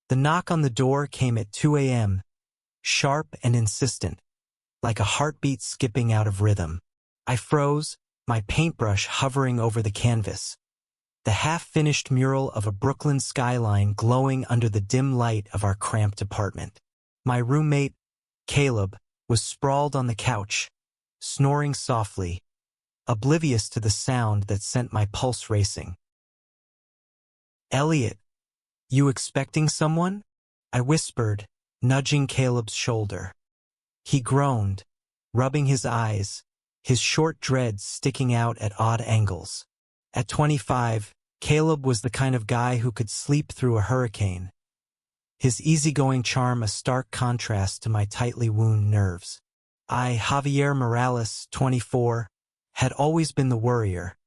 The knock on the door came at 2 a.m., sharp and insistent, like a heartbeat skipping out of rhythm. I froze, my paintbrush hovering over the canvas, the half-finished mural of a Brooklyn skyline glowing under the dim light of our cramped apartment. My roommate, Caleb, was sprawled on the couch, snoring softly, oblivious to the sound that sent my pulse racing. "Elliot, you expecting someone?" I whispered, nudging Caleb's shoulder. He groaned, rubbing his eyes, his short dreads sticking out at odd angles. At 25, Caleb was the kind of guy who could sleep through a hurricane, his easygoing charm a stark contrast to my tightly wound nerves. Javier Morales, 24, had always been the worrier,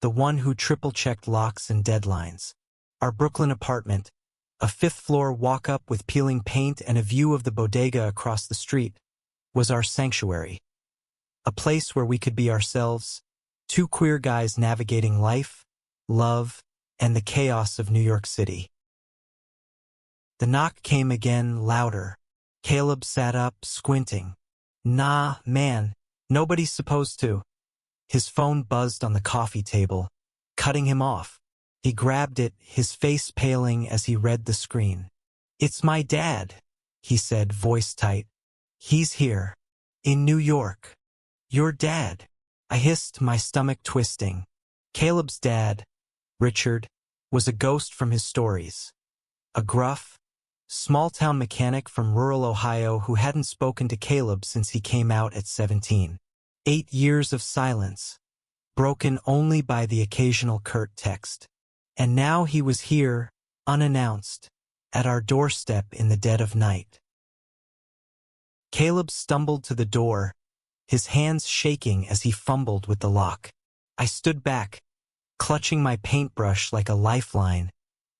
the one who triple-checked locks and deadlines. Our Brooklyn apartment, a fifth-floor walk-up with peeling paint and a view of the bodega across the street, was our sanctuary. A place where we could be ourselves, two queer guys navigating life, love, and the chaos of New York City. The knock came again, louder. Caleb sat up, squinting. "Nah, man, nobody's supposed to." His phone buzzed on the coffee table, cutting him off. He grabbed it, his face paling as he read the screen. "It's my dad," he said, voice tight. "He's here. In New York. Your dad." I hissed, my stomach twisting. Caleb's dad, Richard, was a ghost from his stories. A gruff, small-town mechanic from rural Ohio who hadn't spoken to Caleb since he came out at 17. 8 years of silence, broken only by the occasional curt text. And now he was here, unannounced, at our doorstep in the dead of night. Caleb stumbled to the door, his hands shaking as he fumbled with the lock. I stood back, clutching my paintbrush like a lifeline,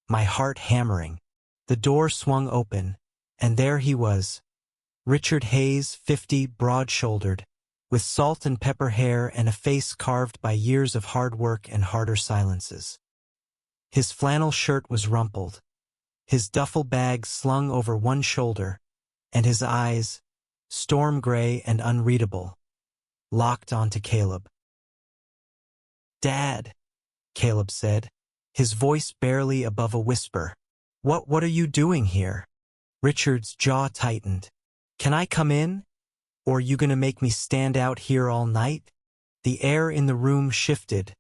my heart hammering. The door swung open, and there he was, Richard Hayes, 50, broad-shouldered, with salt and pepper hair and a face carved by years of hard work and harder silences. His flannel shirt was rumpled, his duffel bag slung over one shoulder, and his eyes, storm gray and unreadable, locked onto Caleb. "Dad," Caleb said, his voice barely above a whisper. What are you doing here?" Richard's jaw tightened. "Can I come in? Or are you gonna make me stand out here all night?" The air in the room shifted,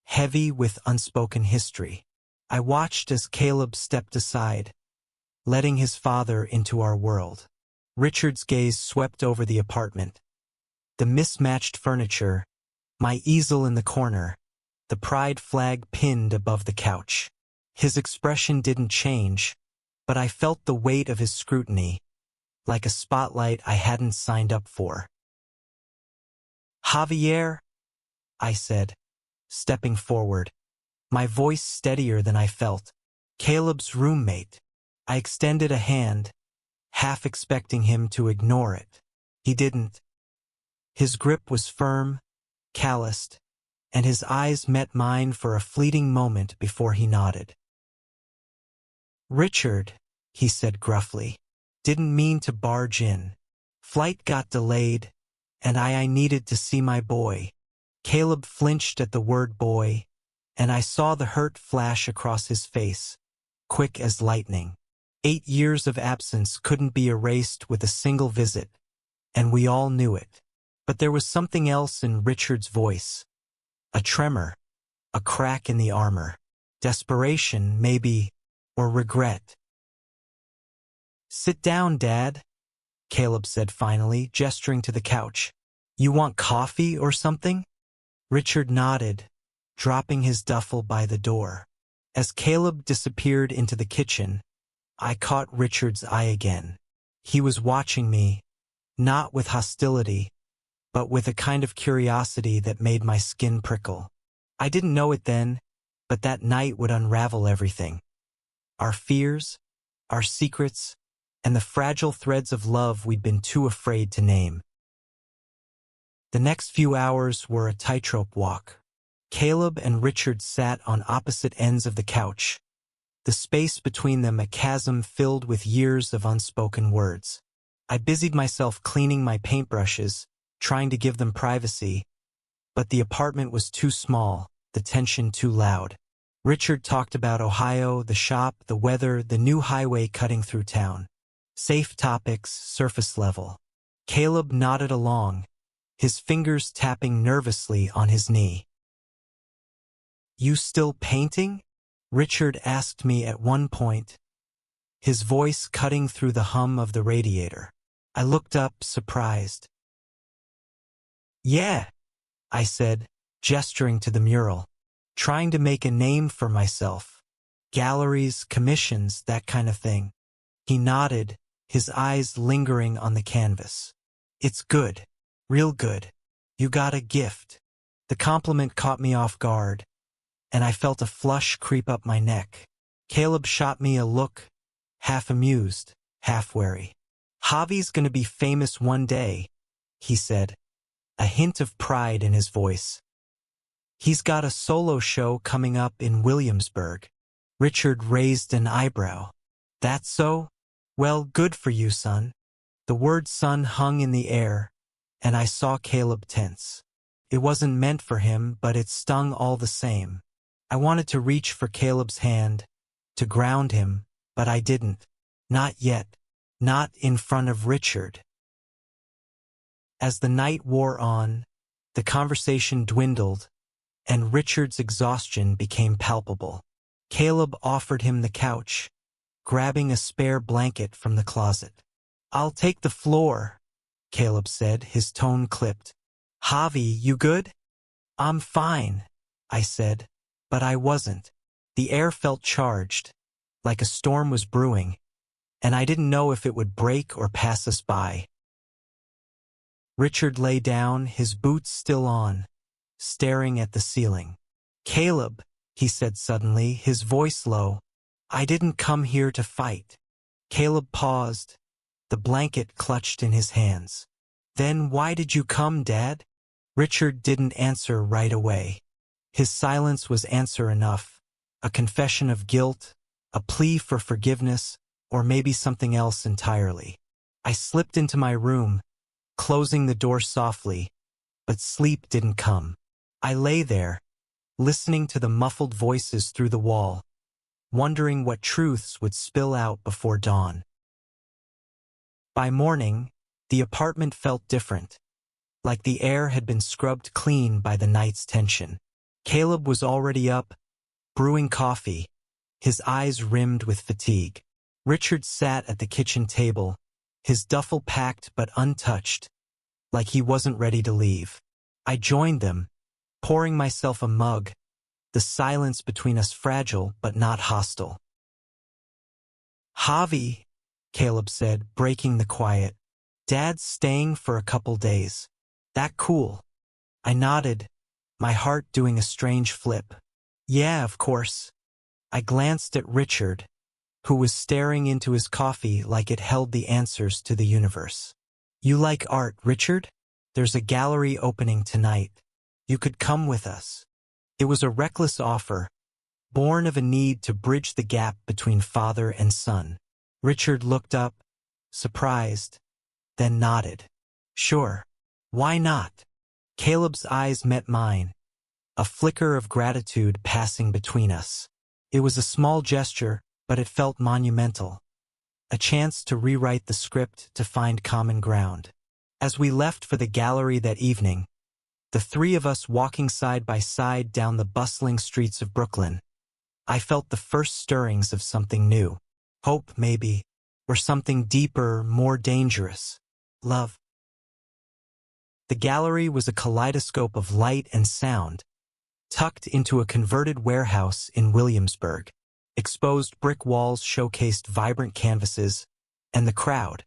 heavy with unspoken history. I watched as Caleb stepped aside, letting his father into our world. Richard's gaze swept over the apartment. The mismatched furniture, my easel in the corner, the pride flag pinned above the couch. His expression didn't change, but I felt the weight of his scrutiny, like a spotlight I hadn't signed up for. "Javier," I said, stepping forward, my voice steadier than I felt. "Caleb's roommate." I extended a hand, half expecting him to ignore it. He didn't. His grip was firm, calloused, and his eyes met mine for a fleeting moment before he nodded. "Richard," he said gruffly, "didn't mean to barge in. Flight got delayed, and I needed to see my boy." Caleb flinched at the word boy, and I saw the hurt flash across his face, quick as lightning. 8 years of absence couldn't be erased with a single visit, and we all knew it. But there was something else in Richard's voice. A tremor, a crack in the armor. Desperation, maybe, or regret. "Sit down, Dad," Caleb said finally, gesturing to the couch. "You want coffee or something?" Richard nodded, dropping his duffel by the door. As Caleb disappeared into the kitchen, I caught Richard's eye again. He was watching me, not with hostility, but with a kind of curiosity that made my skin prickle. I didn't know it then, but that night would unravel everything. Our fears, our secrets, and the fragile threads of love we'd been too afraid to name. The next few hours were a tightrope walk. Caleb and Richard sat on opposite ends of the couch, the space between them a chasm filled with years of unspoken words. I busied myself cleaning my paintbrushes, trying to give them privacy, but the apartment was too small, the tension too loud. Richard talked about Ohio, the shop, the weather, the new highway cutting through town. Safe topics, surface level. Caleb nodded along, his fingers tapping nervously on his knee. "You still painting?" Richard asked me at one point, his voice cutting through the hum of the radiator. I looked up, surprised. "Yeah," I said, gesturing to the mural. "Trying to make a name for myself. Galleries, commissions, that kind of thing." He nodded, his eyes lingering on the canvas. "It's good. Real good. You got a gift." The compliment caught me off guard, and I felt a flush creep up my neck. Caleb shot me a look, half amused, half wary. "Javi's gonna be famous one day," he said, a hint of pride in his voice. "He's got a solo show coming up in Williamsburg." Richard raised an eyebrow. "That so? Well, good for you, son." The word son hung in the air, and I saw Caleb tense. It wasn't meant for him, but it stung all the same. I wanted to reach for Caleb's hand, to ground him, but I didn't. Not yet. Not in front of Richard. As the night wore on, the conversation dwindled, and Richard's exhaustion became palpable. Caleb offered him the couch, grabbing a spare blanket from the closet. "I'll take the floor," Caleb said, his tone clipped. "Javi, you good?" "I'm fine," I said, but I wasn't. The air felt charged, like a storm was brewing, and I didn't know if it would break or pass us by. Richard lay down, his boots still on, staring at the ceiling. "Caleb," he said suddenly, his voice low, "I didn't come here to fight." Caleb paused, the blanket clutched in his hands. "Then why did you come, Dad?" Richard didn't answer right away. His silence was answer enough, a confession of guilt, a plea for forgiveness, or maybe something else entirely. I slipped into my room, closing the door softly, but sleep didn't come. I lay there, listening to the muffled voices through the wall, wondering what truths would spill out before dawn. By morning, the apartment felt different, like the air had been scrubbed clean by the night's tension. Caleb was already up, brewing coffee, his eyes rimmed with fatigue. Richard sat at the kitchen table, his duffel packed but untouched, like he wasn't ready to leave. I joined them, pouring myself a mug, the silence between us fragile but not hostile. "Javi," Caleb said, breaking the quiet, "Dad's staying for a couple days. That cool?" I nodded, my heart doing a strange flip. "Yeah, of course." I glanced at Richard, who was staring into his coffee like it held the answers to the universe. "You like art, Richard? There's a gallery opening tonight. You could come with us." It was a reckless offer, born of a need to bridge the gap between father and son. Richard looked up, surprised, then nodded. "Sure. Why not?" Caleb's eyes met mine, a flicker of gratitude passing between us. It was a small gesture, but it felt monumental. A chance to rewrite the script, to find common ground. As we left for the gallery that evening, the three of us walking side by side down the bustling streets of Brooklyn, I felt the first stirrings of something new. Hope, maybe, or something deeper, more dangerous. Love. The gallery was a kaleidoscope of light and sound, tucked into a converted warehouse in Williamsburg. Exposed brick walls showcased vibrant canvases, and the crowd,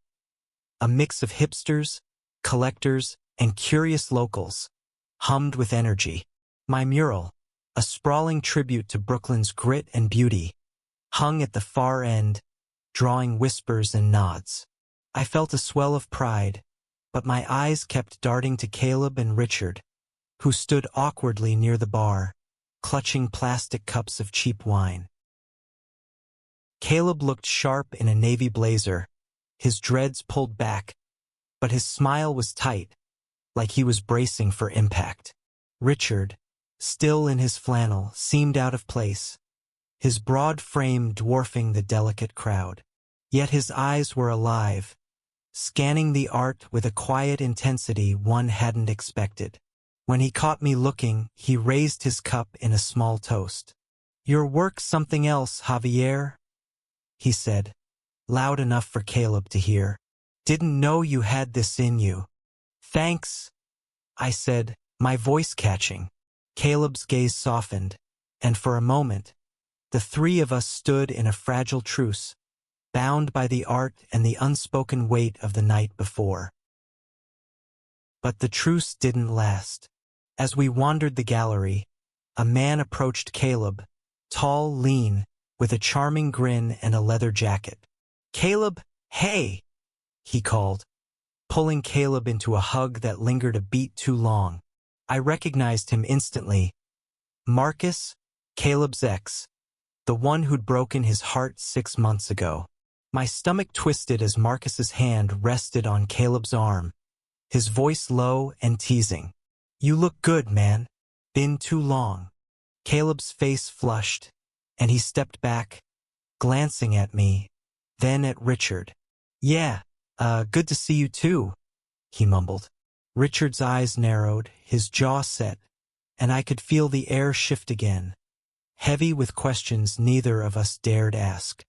a mix of hipsters, collectors, and curious locals, hummed with energy. My mural, a sprawling tribute to Brooklyn's grit and beauty, hung at the far end, drawing whispers and nods. I felt a swell of pride, but my eyes kept darting to Caleb and Richard, who stood awkwardly near the bar, clutching plastic cups of cheap wine. Caleb looked sharp in a navy blazer, his dreads pulled back, but his smile was tight, like he was bracing for impact. Richard, still in his flannel, seemed out of place, his broad frame dwarfing the delicate crowd. Yet his eyes were alive, scanning the art with a quiet intensity one hadn't expected. When he caught me looking, he raised his cup in a small toast. "Your work's something else, Javier," he said, loud enough for Caleb to hear. "Didn't know you had this in you." "Thanks," I said, my voice catching. Caleb's gaze softened, and for a moment, the three of us stood in a fragile truce, bound by the art and the unspoken weight of the night before. But the truce didn't last. As we wandered the gallery, a man approached Caleb, tall, lean, with a charming grin and a leather jacket. "Caleb, hey!" he called, pulling Caleb into a hug that lingered a beat too long. I recognized him instantly. Marcus, Caleb's ex, the one who'd broken his heart 6 months ago. My stomach twisted as Marcus's hand rested on Caleb's arm, his voice low and teasing. "You look good, man. Been too long." Caleb's face flushed, and he stepped back, glancing at me, then at Richard. "Yeah, good to see you too," he mumbled. Richard's eyes narrowed, his jaw set, and I could feel the air shift again, heavy with questions neither of us dared ask.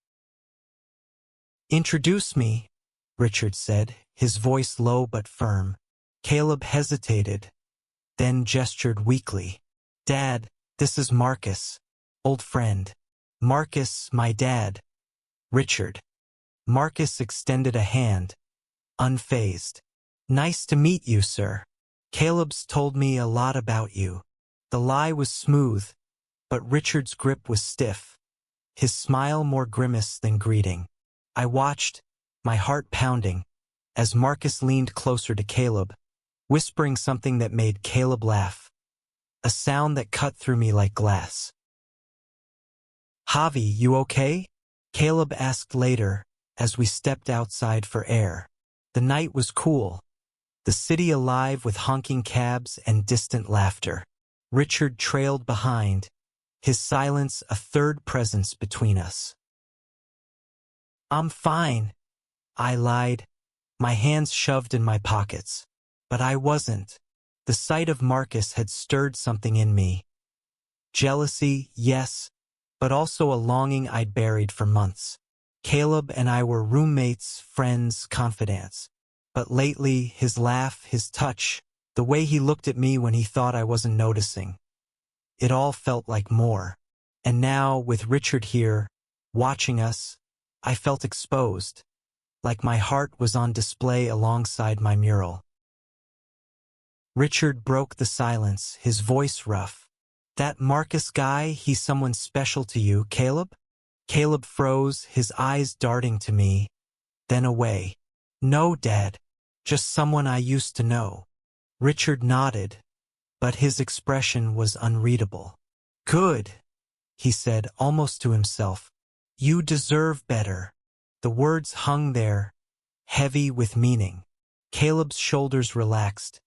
"Introduce me," Richard said, his voice low but firm. Caleb hesitated, then gestured weakly. "Dad, this is Marcus, old friend." "Marcus, my dad." "Richard." Marcus extended a hand, unfazed. "Nice to meet you, sir. Caleb's told me a lot about you." The lie was smooth, but Richard's grip was stiff, his smile more grimace than greeting. I watched, my heart pounding, as Marcus leaned closer to Caleb, whispering something that made Caleb laugh, a sound that cut through me like glass. "Javi, you okay?" Caleb asked later, as we stepped outside for air. The night was cool, the city alive with honking cabs and distant laughter. Richard trailed behind, his silence a third presence between us. "I'm fine," I lied, my hands shoved in my pockets. But I wasn't. The sight of Marcus had stirred something in me. Jealousy, yes, but also a longing I'd buried for months. Caleb and I were roommates, friends, confidants. But lately, his laugh, his touch, the way he looked at me when he thought I wasn't noticing. It all felt like more. And now, with Richard here, watching us, I felt exposed, like my heart was on display alongside my mural. Richard broke the silence, his voice rough. "That Marcus guy, he's someone special to you, Caleb?" Caleb froze, his eyes darting to me, then away. "No, Dad, just someone I used to know." Richard nodded, but his expression was unreadable. "Good," he said, almost to himself. "You deserve better." The words hung there, heavy with meaning. Caleb's shoulders relaxed,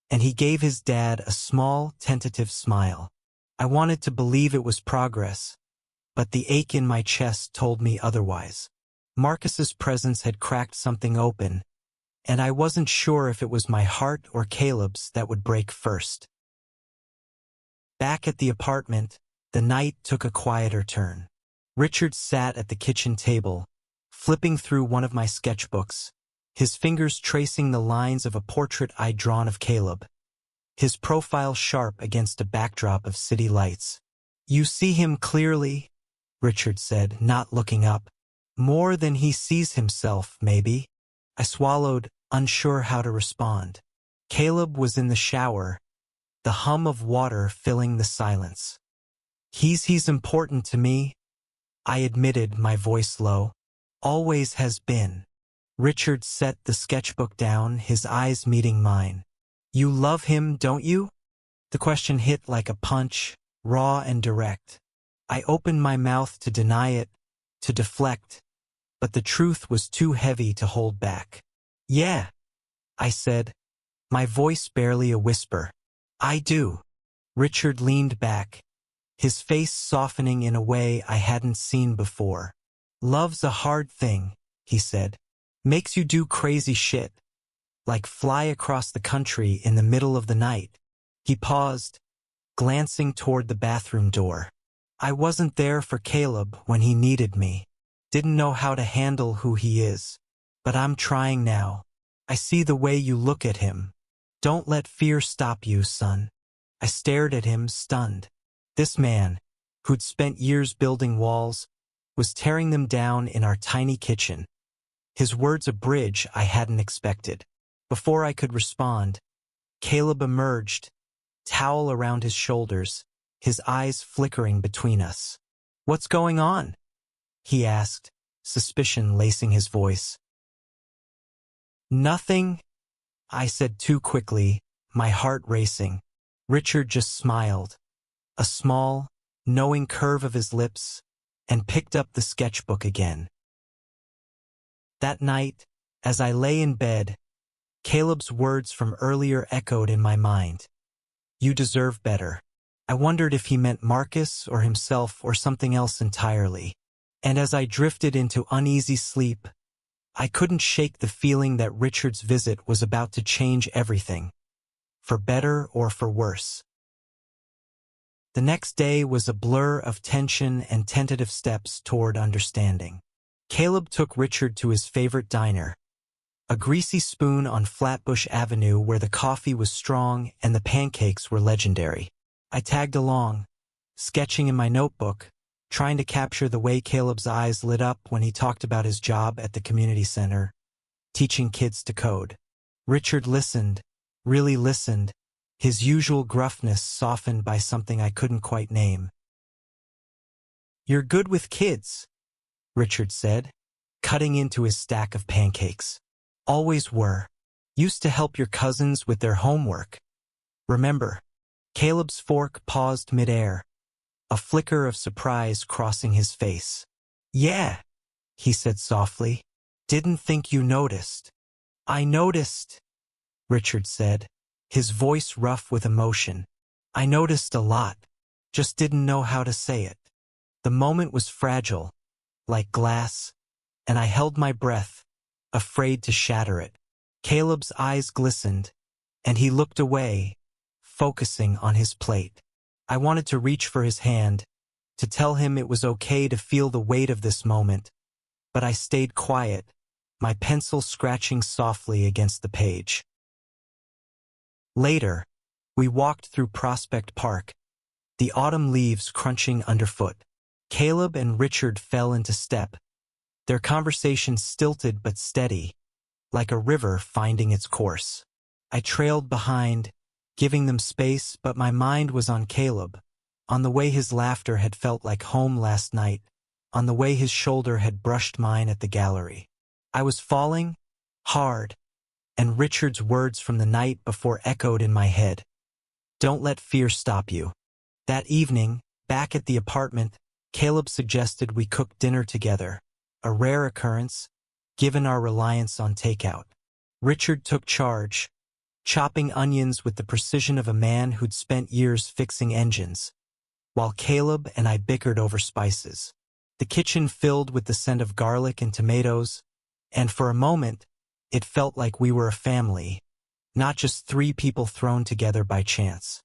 and he gave his dad a small, tentative smile. I wanted to believe it was progress, but the ache in my chest told me otherwise. Marcus's presence had cracked something open, and I wasn't sure if it was my heart or Caleb's that would break first. Back at the apartment, the night took a quieter turn. Richard sat at the kitchen table, flipping through one of my sketchbooks, his fingers tracing the lines of a portrait I'd drawn of Caleb, his profile sharp against a backdrop of city lights. "You see him clearly," Richard said, not looking up. "More than he sees himself, maybe." I swallowed, unsure how to respond. Caleb was in the shower, the hum of water filling the silence. He's important to me," I admitted, my voice low. "Always has been." Richard set the sketchbook down, his eyes meeting mine. "You love him, don't you?" The question hit like a punch, raw and direct. I opened my mouth to deny it, to deflect, but the truth was too heavy to hold back. "Yeah," I said, my voice barely a whisper. "I do." Richard leaned back, his face softening in a way I hadn't seen before. "Love's a hard thing," he said. "Makes you do crazy shit, like fly across the country in the middle of the night." He paused, glancing toward the bathroom door. "I wasn't there for Caleb when he needed me. Didn't know how to handle who he is. But I'm trying now. I see the way you look at him. Don't let fear stop you, son." I stared at him, stunned. This man, who'd spent years building walls, was tearing them down in our tiny kitchen. His words a bridge I hadn't expected. Before I could respond, Caleb emerged, towel around his shoulders, his eyes flickering between us. "What's going on?" he asked, suspicion lacing his voice. "Nothing," I said too quickly, my heart racing. Richard just smiled, a small, knowing curve of his lips, and picked up the sketchbook again. That night, as I lay in bed, Caleb's words from earlier echoed in my mind. "You deserve better." I wondered if he meant Marcus or himself or something else entirely. And as I drifted into uneasy sleep, I couldn't shake the feeling that Richard's visit was about to change everything, for better or for worse. The next day was a blur of tension and tentative steps toward understanding. Caleb took Richard to his favorite diner, a greasy spoon on Flatbush Avenue where the coffee was strong and the pancakes were legendary. I tagged along, sketching in my notebook, trying to capture the way Caleb's eyes lit up when he talked about his job at the community center, teaching kids to code. Richard listened, really listened, his usual gruffness softened by something I couldn't quite name. "You're good with kids," Richard said, cutting into his stack of pancakes. "Always were. Used to help your cousins with their homework. Remember?" Caleb's fork paused midair, a flicker of surprise crossing his face. "Yeah," he said softly. "Didn't think you noticed." "I noticed," Richard said, his voice rough with emotion. "I noticed a lot, just didn't know how to say it." The moment was fragile, like glass, and I held my breath, afraid to shatter it. Caleb's eyes glistened, and he looked away, focusing on his plate. I wanted to reach for his hand, to tell him it was okay to feel the weight of this moment, but I stayed quiet, my pencil scratching softly against the page. Later, we walked through Prospect Park, the autumn leaves crunching underfoot. Caleb and Richard fell into step, their conversation stilted but steady, like a river finding its course. I trailed behind, giving them space, but my mind was on Caleb, on the way his laughter had felt like home last night, on the way his shoulder had brushed mine at the gallery. I was falling, hard, and Richard's words from the night before echoed in my head. "Don't let fear stop you." That evening, back at the apartment, Caleb suggested we cook dinner together, a rare occurrence, given our reliance on takeout. Richard took charge, chopping onions with the precision of a man who'd spent years fixing engines, while Caleb and I bickered over spices. The kitchen filled with the scent of garlic and tomatoes, and for a moment, it felt like we were a family, not just three people thrown together by chance.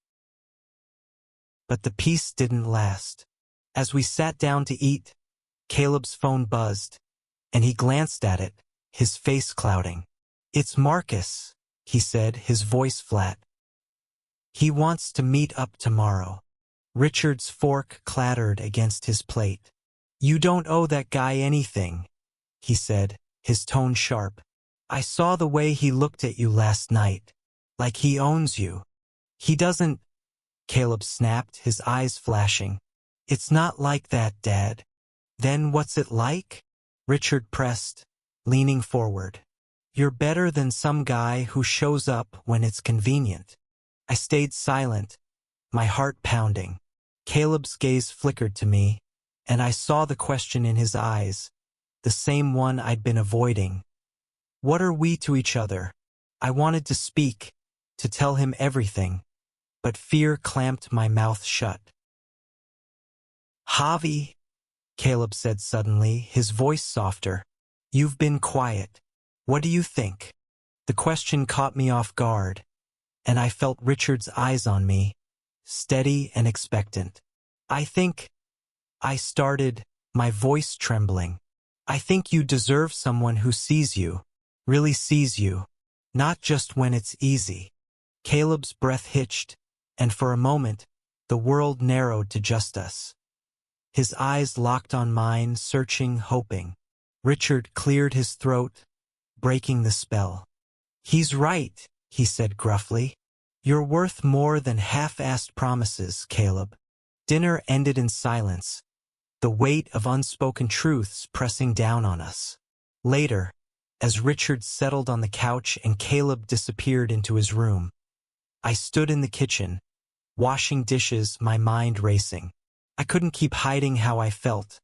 But the peace didn't last. As we sat down to eat, Caleb's phone buzzed, and he glanced at it, his face clouding. "It's Marcus," he said, his voice flat. "He wants to meet up tomorrow." Richard's fork clattered against his plate. "You don't owe that guy anything," he said, his tone sharp. "I saw the way he looked at you last night, like he owns you." "He doesn't," Caleb snapped, his eyes flashing. "It's not like that, Dad." "Then what's it like?" Richard pressed, leaning forward. "You're better than some guy who shows up when it's convenient." I stayed silent, my heart pounding. Caleb's gaze flickered to me, and I saw the question in his eyes, the same one I'd been avoiding. What are we to each other? I wanted to speak, to tell him everything, but fear clamped my mouth shut. Javi, Caleb said suddenly, his voice softer. You've been quiet. What do you think? The question caught me off guard, and I felt Richard's eyes on me, steady and expectant. I started, my voice trembling. I think you deserve someone who sees you, really sees you, not just when it's easy. Caleb's breath hitched, and for a moment, the world narrowed to just us. His eyes locked on mine, searching, hoping. Richard cleared his throat, breaking the spell. He's right, he said gruffly. You're worth more than half-assed promises, Caleb. Dinner ended in silence, the weight of unspoken truths pressing down on us. Later, as Richard settled on the couch and Caleb disappeared into his room, I stood in the kitchen, washing dishes, my mind racing. I couldn't keep hiding how I felt,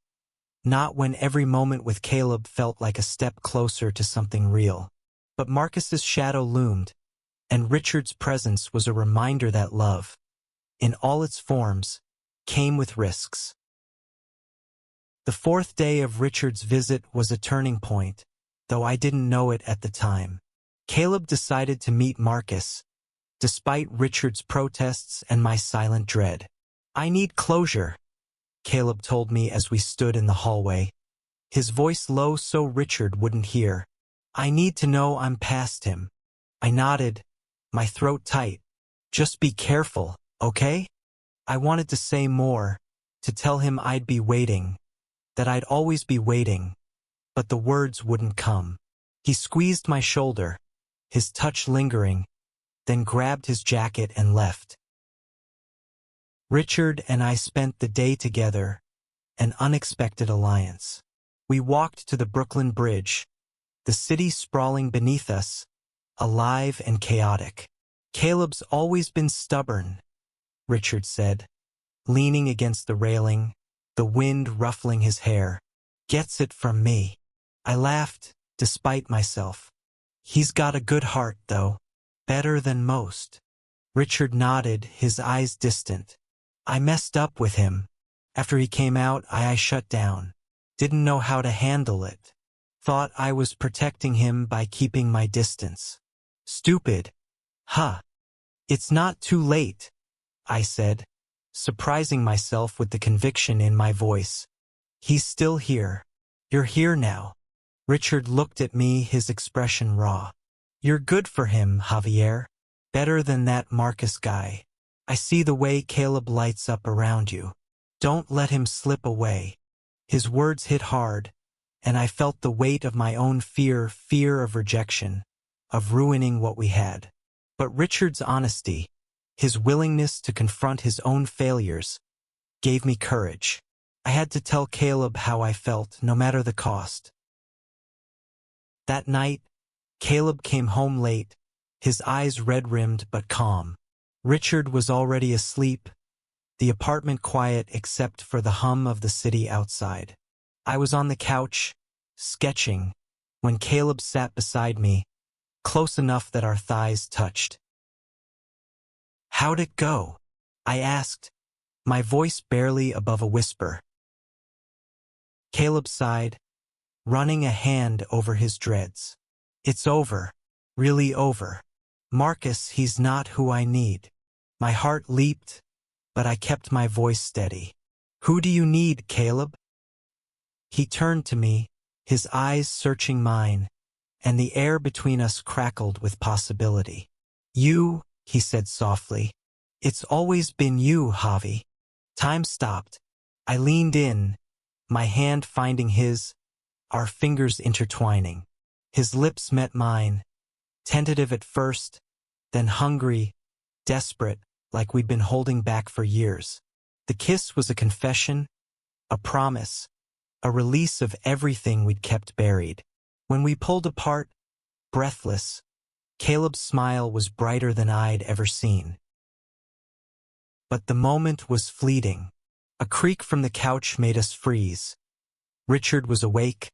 not when every moment with Caleb felt like a step closer to something real. But Marcus's shadow loomed, and Richard's presence was a reminder that love, in all its forms, came with risks. The fourth day of Richard's visit was a turning point, though I didn't know it at the time. Caleb decided to meet Marcus, despite Richard's protests and my silent dread. I need closure, Caleb told me as we stood in the hallway, his voice low so Richard wouldn't hear. I need to know I'm past him. I nodded, my throat tight. Just be careful, okay? I wanted to say more, to tell him I'd be waiting, that I'd always be waiting, but the words wouldn't come. He squeezed my shoulder, his touch lingering, then grabbed his jacket and left. Richard and I spent the day together, an unexpected alliance. We walked to the Brooklyn Bridge, the city sprawling beneath us, alive and chaotic. Caleb's always been stubborn, Richard said, leaning against the railing, the wind ruffling his hair. Gets it from me. I laughed, despite myself. He's got a good heart, though. Better than most. Richard nodded, his eyes distant. I messed up with him. After he came out, I shut down. Didn't know how to handle it. Thought I was protecting him by keeping my distance. Stupid. Huh. It's not too late, I said, surprising myself with the conviction in my voice. He's still here. You're here now. Richard looked at me, his expression raw. You're good for him, Javier. Better than that Marcus guy. I see the way Caleb lights up around you. Don't let him slip away. His words hit hard, and I felt the weight of my own fear of rejection, of ruining what we had. But Richard's honesty, his willingness to confront his own failures, gave me courage. I had to tell Caleb how I felt, no matter the cost. That night, Caleb came home late, his eyes red-rimmed but calm. Richard was already asleep, the apartment quiet except for the hum of the city outside. I was on the couch, sketching, when Caleb sat beside me, close enough that our thighs touched. How'd it go? I asked, my voice barely above a whisper. Caleb sighed, running a hand over his dreads. It's over, really over. Marcus, he's not who I need. My heart leaped, but I kept my voice steady. Who do you need, Caleb? He turned to me, his eyes searching mine, and the air between us crackled with possibility. You, he said softly. It's always been you, Javi. Time stopped. I leaned in, my hand finding his, our fingers intertwining. His lips met mine, tentative at first, then hungry, desperate, like we'd been holding back for years. The kiss was a confession, a promise, a release of everything we'd kept buried. When we pulled apart, breathless, Caleb's smile was brighter than I'd ever seen. But the moment was fleeting. A creak from the couch made us freeze. Richard was awake,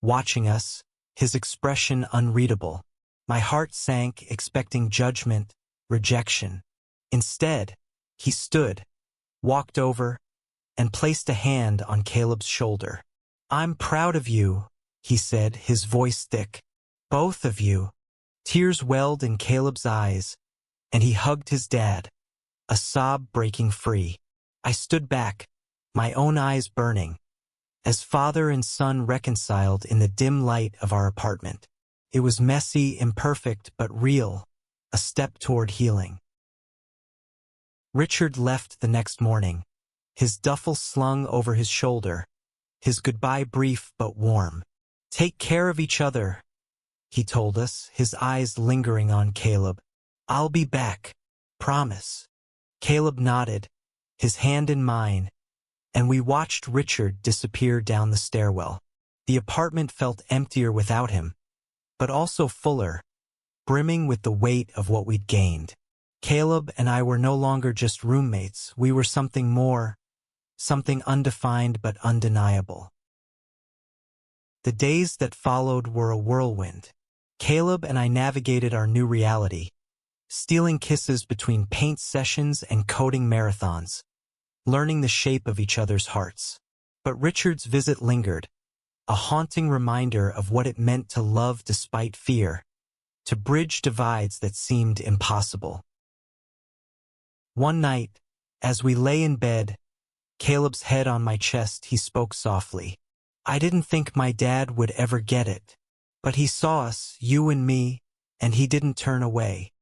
watching us, his expression unreadable. My heart sank, expecting judgment, rejection. Instead, he stood, walked over, and placed a hand on Caleb's shoulder. "I'm proud of you," he said, his voice thick. "Both of you." Tears welled in Caleb's eyes, and he hugged his dad, a sob breaking free. I stood back, my own eyes burning, as father and son reconciled in the dim light of our apartment. It was messy, imperfect, but real, a step toward healing. Richard left the next morning, his duffel slung over his shoulder, his goodbye brief but warm. "Take care of each other," he told us, his eyes lingering on Caleb. "I'll be back. Promise." Caleb nodded, his hand in mine, and we watched Richard disappear down the stairwell. The apartment felt emptier without him, but also fuller, brimming with the weight of what we'd gained. Caleb and I were no longer just roommates. We were something more, something undefined but undeniable. The days that followed were a whirlwind. Caleb and I navigated our new reality, stealing kisses between paint sessions and coding marathons, learning the shape of each other's hearts. But Richard's visit lingered, a haunting reminder of what it meant to love despite fear, to bridge divides that seemed impossible. One night, as we lay in bed, Caleb's head on my chest, he spoke softly. "I didn't think my dad would ever get it, but he saw us, you and me, and he didn't turn away."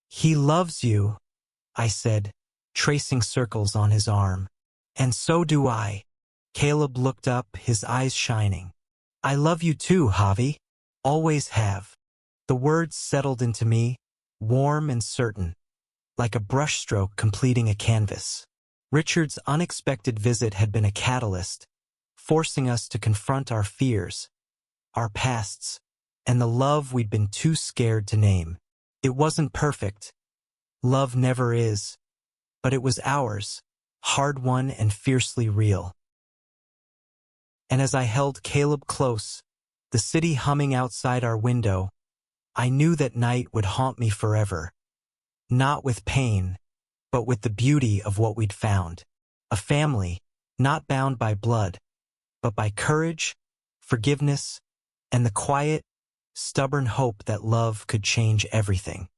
"He loves you," I said, tracing circles on his arm. "And so do I." Caleb looked up, his eyes shining. "I love you too, Javi. Always have." The words settled into me, warm and certain, like a brushstroke completing a canvas. Richard's unexpected visit had been a catalyst, forcing us to confront our fears, our pasts, and the love we'd been too scared to name. It wasn't perfect. Love never is. But it was ours, hard-won and fiercely real. And as I held Caleb close, the city humming outside our window, I knew that night would haunt me forever. Not with pain, but with the beauty of what we'd found. A family, not bound by blood, but by courage, forgiveness, and the quiet, stubborn hope that love could change everything.